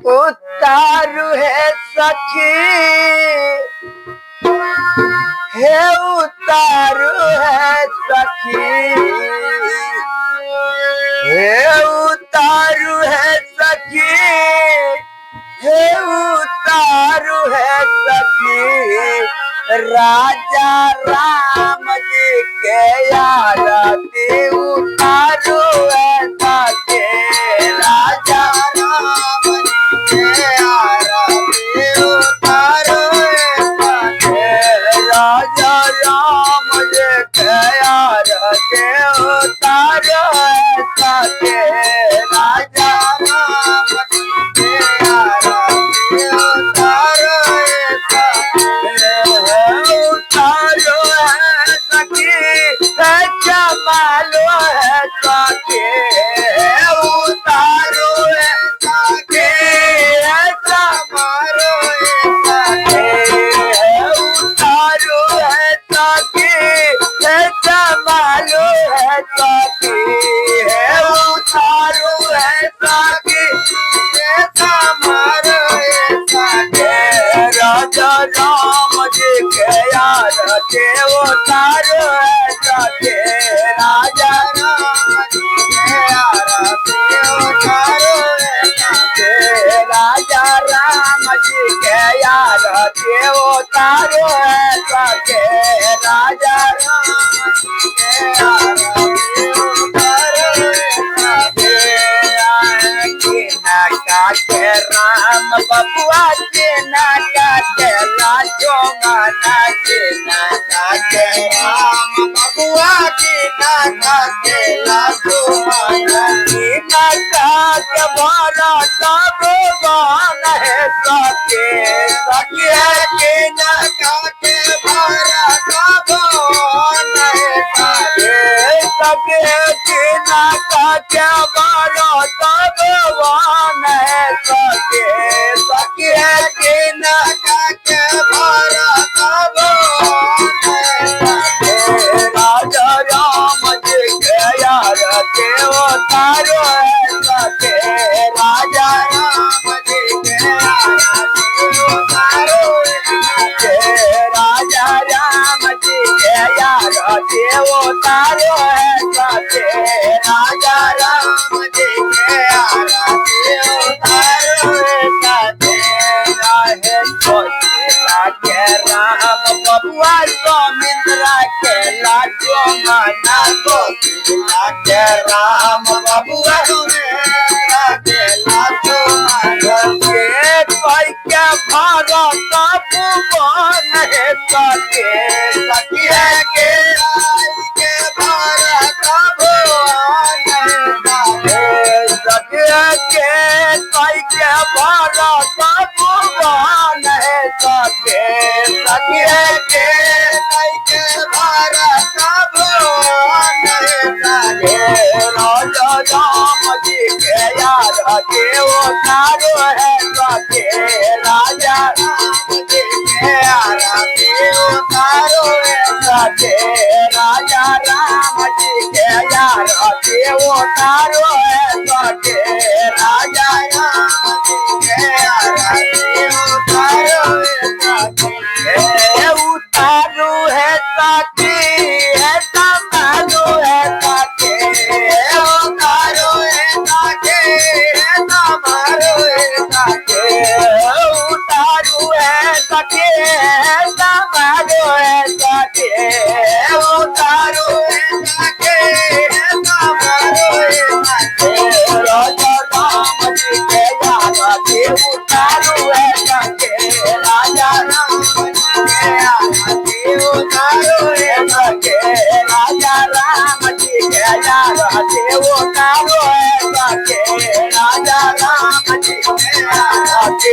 उतारू है सखी हे उतारू है सखी हे उतारू है सखी हे उतारू है सखी राजा राम जी के आरती उतारू है सखी राजा राम जी के आरती उतारू है सखी राजा राम जी के आरती उतारू है सखी राजा राम जी के आरती उतारू है उतारो है सखी है जमालो है सखी उतारो है सखी है जमालो है सखी उतारो है सखी है जमालो है सखी उतारो है सखी है जमालो है सखी राजा राम जी के आरती उतारो है सखी राजा राम जी के आरती उतारो है सखी राजा राम जी के आरती उतारो है सखी राजा राम जी के आरती उतारो है सखी के राम बबुआ के नाका के लाजो गाना के नाका के राम बबुआ के नाका के लाजो गाना के नाका के भरा सब गान है सके सके के नाका के भरा सब गान है सके के नाका के भरा सब गान है सके सके के नाका के भरा सब राजा राम जी के आरती उतारो है सके राजा राम जी के आरती उतारो है राजा राम जी के आरती उतारो है सके राजा राम जी के आरती उतारो है सके छोटा के राम बबुआ सोमिंद्रा के लाजो माना छोटा के राम बबुआ सोमिंद्रा के लाजो माना के कोई के भारत भुवन है सके सखिया के आई के भारत भुवन है सखिया के कोई के भारत भुवन है सके सखिया के कोई के भारत भुवन है राजा राम जी के आरती उतारो है सके राजा राम जी के आरती उतारो है सके राजा राम जी के आरती उतारो है सके राजा राम जी के आरती उतारो है सके है संभालो है सके उतारो है सके है संभालो है सके उतारो है सके है संभालो है सके उतारो है सके है संभालो है सके राजा राम जी के आरती उतारो है सके राजा राम जी के आरती उतारो है सके राजा राम जी के आरती उतारो है सके राजा राम जी के आरती